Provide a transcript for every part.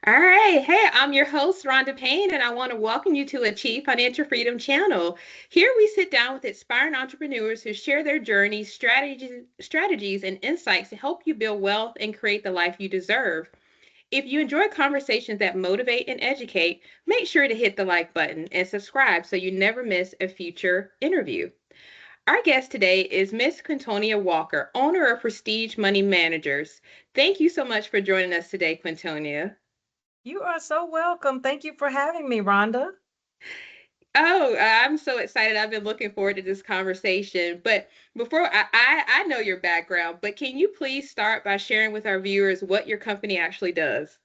All right. Hey, I'm your host, Rhonda Payne, and I want to welcome you to Achieve Financial Freedom channel. Here we sit down with aspiring entrepreneurs who share their journeys, strategies, and insights to help you build wealth and create the life you deserve. If you enjoy conversations that motivate and educate, make sure to hit the like button and subscribe so you never miss a future interview. Our guest today is Miss Quintonia Walker, owner of Prestige Money Managers. Thank you so much for joining us today, Quintonia. You are so welcome. Thank you for having me, Rhonda. Oh, I'm so excited. I've been looking forward to this conversation. But before I know your background, but can you please start by sharing with our viewers what your company actually does?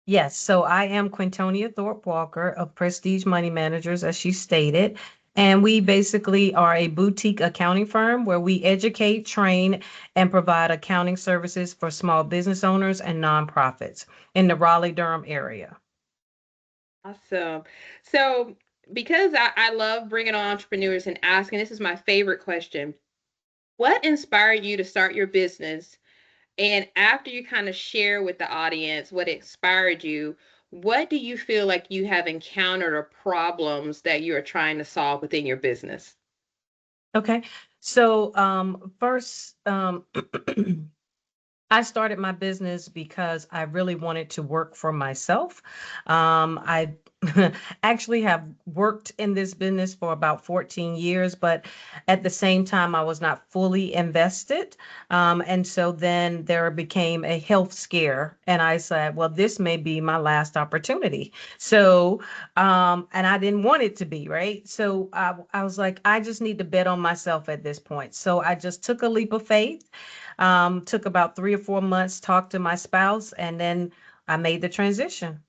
Yes, so I am Quintonia Thorpe Walker of Prestige Money Managers, as she stated. And we basically are a boutique accounting firm where we educate, train, and provide accounting services for small business owners and nonprofits in the Raleigh-Durham area. Awesome. So, because I love bringing on entrepreneurs and asking, this is my favorite question. What inspired you to start your business? And after you kind of share with the audience what inspired you, what do you feel like you have encountered or problems that you are trying to solve within your business? Okay. So first, I started my business because I really wanted to work for myself. I actually have worked in this business for about 14 years, but at the same time, I was not fully invested. And so then there became a health scare, and I said, well, this may be my last opportunity. So, and I didn't want it to be, right? So I was like, I just need to bet on myself at this point. So I just took a leap of faith, took about 3 or 4 months, talked to my spouse, and then I made the transition.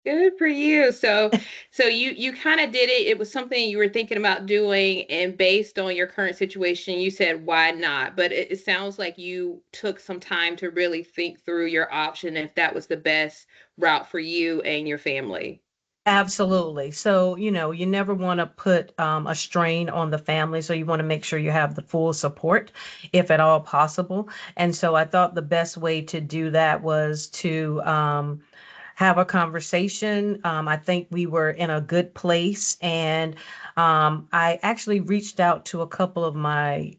Good for you. So you kind of did it. It was something you were thinking about doing, and based on your current situation, you said, why not? But it sounds like you took some time to really think through your option if that was the best route for you and your family. Absolutely. So, you never want to put a strain on the family. So, you want to make sure you have the full support, if at all possible. And so, I thought the best way to do that was to have a conversation. I think we were in a good place. And I actually reached out to a couple of my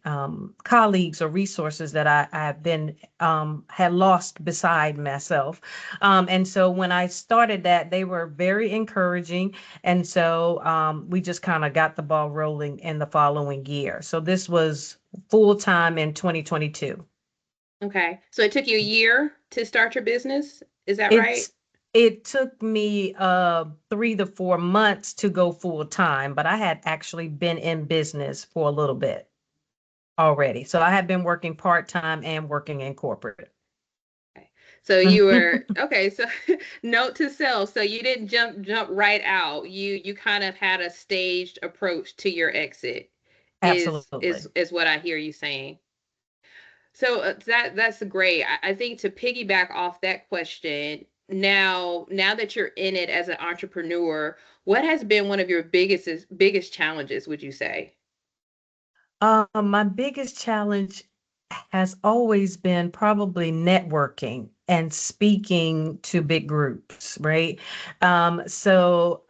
colleagues or resources that I have been had lost beside myself. And so when I started that, they were very encouraging. And so we just kind of got the ball rolling in the following year. So this was full time in 2022. Okay. So it took you a year to start your business. Is that right? It's it took me 3 to 4 months to go full time, but I had actually been in business for a little bit already. So I had been working part time and working in corporate. Okay. So you were okay. So note to self. So you didn't jump right out. You kind of had a staged approach to your exit. Is Absolutely. is is what I hear you saying. So that's great. I think to piggyback off that question, now that you're in it as an entrepreneur, what has been one of your biggest challenges, would you say? My biggest challenge has always been probably networking and speaking to big groups, right? So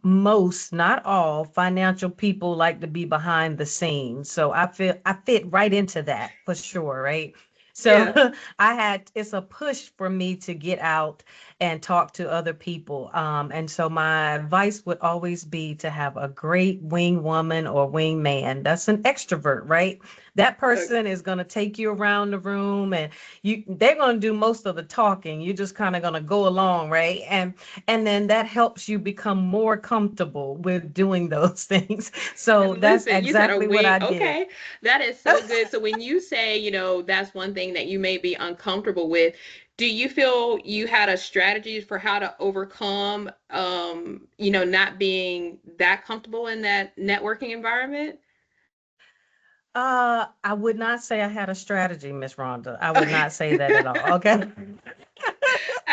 most, not all, financial people like to be behind the scenes. So I feel I fit right into that for sure, right? So Yeah. it's a push for me to get out and talk to other people. And so my advice would always be to have a great wing woman or wing man. That's an extrovert, right? That person is going to take you around the room, and they're going to do most of the talking. You're just kind of going to go along, right? And then that helps you become more comfortable with doing those things. So that's Listen, you said a exactly what wing. I did. Okay, that is so good. So when you say, that's one thing that you may be uncomfortable with, do you feel you had a strategy for how to overcome, not being that comfortable in that networking environment? I would not say I had a strategy, Miss Rhonda. I would Okay. not say that at all. Okay.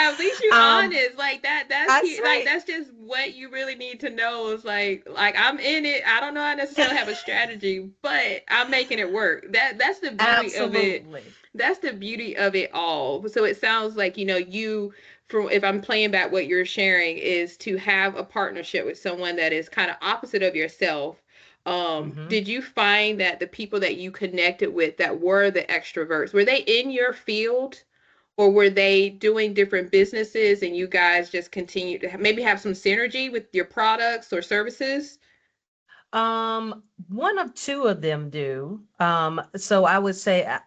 At least you Um, honest. Like that's I he like say that's just what you really need to know is like I'm in it. I don't know I necessarily have a strategy, but I'm making it work. That's the beauty of it. absolutely. That's the beauty of it all. So it sounds like, you from if I'm playing back what you're sharing is to have a partnership with someone that is kind of opposite of yourself. Hmm. Did you find that the people that you connected with that were the extroverts, were they in your field? Or were they doing different businesses and you guys just continue to maybe have some synergy with your products or services? One of two of them do. So I would say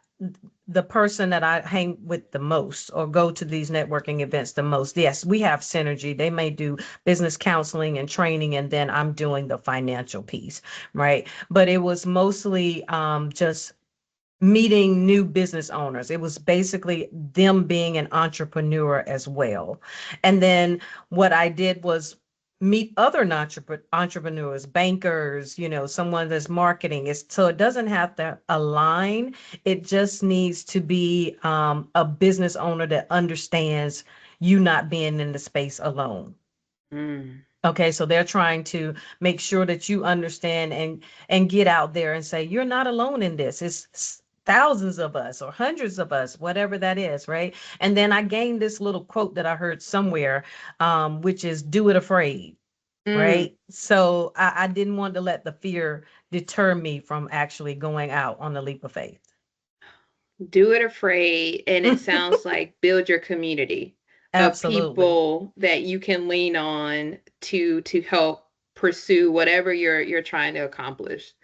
the person that I hang with the most or go to these networking events the most, yes, we have synergy. They may do business counseling and training, and then I'm doing the financial piece, right? But it was mostly just meeting new business owners. It was basically them being an entrepreneur as well. And then what I did was meet other entrepreneurs, bankers, someone that's marketing. So it doesn't have to align. It just needs to be a business owner that understands you not being in the space alone. Mm. Okay, so they're trying to make sure that you understand and get out there and say you're not alone in this. It's thousands of us or hundreds of us, whatever that is, right? And then I gained this little quote that I heard somewhere, which is "Do it afraid," Mm. right? So I didn't want to let the fear deter me from actually going out on the leap of faith. Do it afraid, and it sounds like build your community of Absolutely. people that you can lean on to help pursue whatever you're trying to accomplish.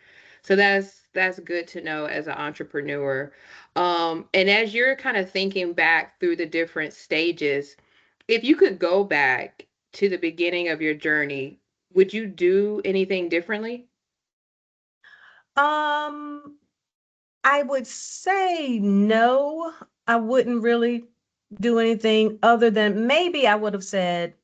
So that's good to know as an entrepreneur. And as you're kind of thinking back through the different stages, if you could go back to the beginning of your journey, would you do anything differently? Um, I would say no, I wouldn't really do anything other than maybe I would have said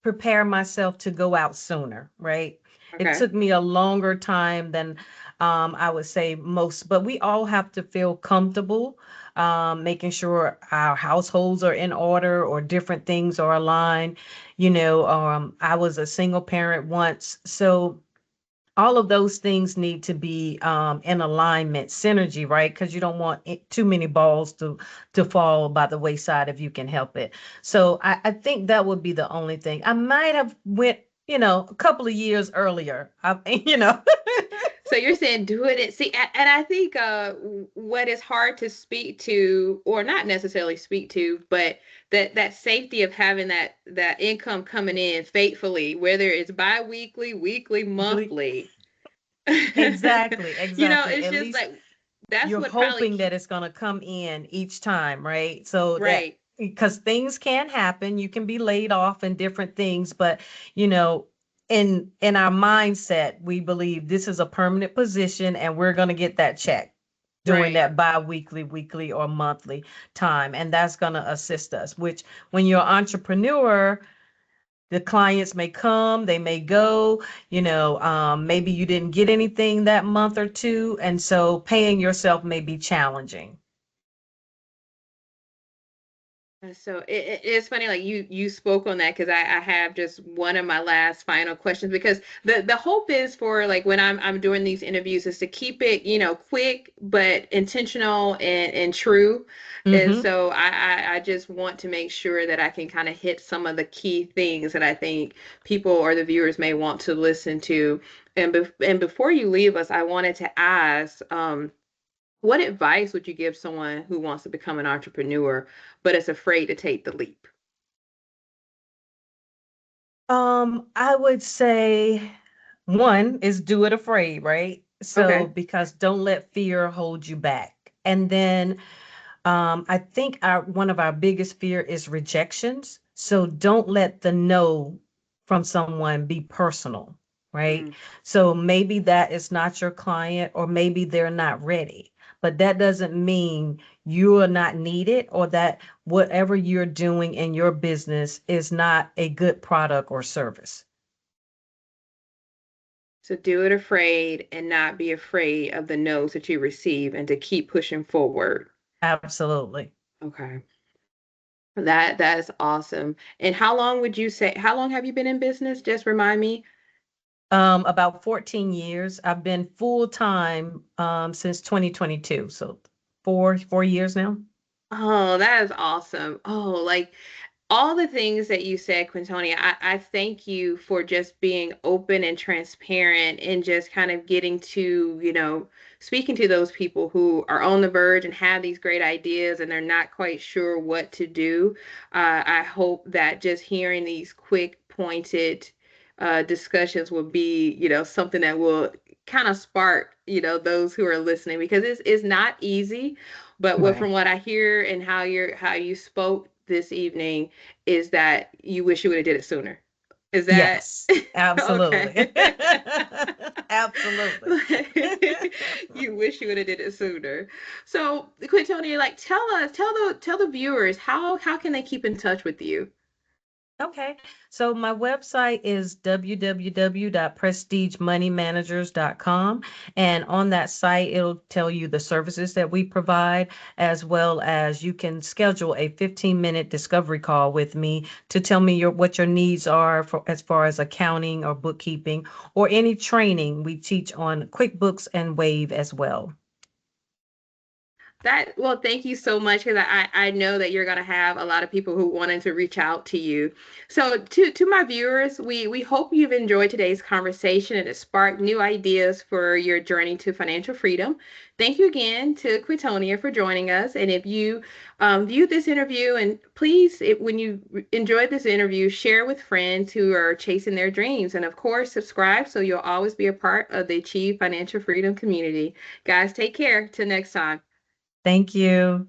prepare myself to go out sooner, right? It Okay. took me a longer time than I would say most, but we all have to feel comfortable, making sure our households are in order or different things are aligned. I was a single parent once, so all of those things need to be in alignment, synergy, right? Because you don't want too many balls to fall by the wayside if you can help it. So I think that would be the only thing. I might have went, a couple of years earlier. So you're saying do it and see, and I think what is hard to speak to, or not necessarily speak to, but that safety of having that income coming in faithfully, whether it's bi-weekly, weekly, monthly. Exactly, exactly. It's At just least like that's you're what probably hoping that it's going to come in each time, right? So that right, because things can happen, you can be laid off and different things, but you know, in our mindset, we believe this is a permanent position and we're going to get that check during right. that bi-weekly, weekly, or monthly time, and that's going to assist us. Which when you're an entrepreneur, the clients may come, they may go, maybe you didn't get anything that month or two, and so paying yourself may be challenging. So it's funny, like you spoke on that because I have just one of my last final questions because the hope is for like when I'm doing these interviews is to keep it quick but intentional and true. And Mm-hmm. so I just want to make sure that I can kind of hit some of the key things that I think people or the viewers may want to listen to. And before you leave us, I wanted to ask. What advice would you give someone who wants to become an entrepreneur but is afraid to take the leap? I would say one is do it afraid, right? So Okay. because don't let fear hold you back. And then I think one of our biggest fear is rejections. So don't let the no from someone be personal, right? Mm. So maybe that is not your client, or maybe they're not ready. But that doesn't mean you are not needed or that whatever you're doing in your business is not a good product or service. So do it afraid and not be afraid of the no's that you receive and to keep pushing forward. Absolutely. Okay. That is awesome. And how long would you say, how long have you been in business? Just remind me. About 14 years. I've been full time since 2022. So four years now. Oh, that is awesome. Oh, like all the things that you said, Quintonia, I thank you for just being open and transparent and just kind of getting to, speaking to those people who are on the verge and have these great ideas and they're not quite sure what to do. I hope that just hearing these quick, pointed discussions will be, something that will kind of spark, those who are listening because it's not easy. But Right. from what I hear and how you spoke this evening, is that you wish you would have did it sooner. Is that Yes, absolutely. okay? Absolutely. You wish you would have did it sooner. So, Quintonia, like tell the viewers how can they keep in touch with you? Okay. So my website is www.prestigemoneymanagers.com. And on that site, it'll tell you the services that we provide, as well as you can schedule a 15-minute discovery call with me to tell me what your needs are for as far as accounting or bookkeeping or any training we teach on QuickBooks and Wave as well. That well, thank you so much because I know that you're gonna have a lot of people who wanted to reach out to you. So to my viewers, we hope you've enjoyed today's conversation and it sparked new ideas for your journey to financial freedom. Thank you again to Quitonia for joining us. And if you viewed this interview, and please, when you enjoyed this interview, share with friends who are chasing their dreams, and of course, subscribe so you'll always be a part of the Achieve Financial Freedom community. Guys, take care. Till next time. Thank you.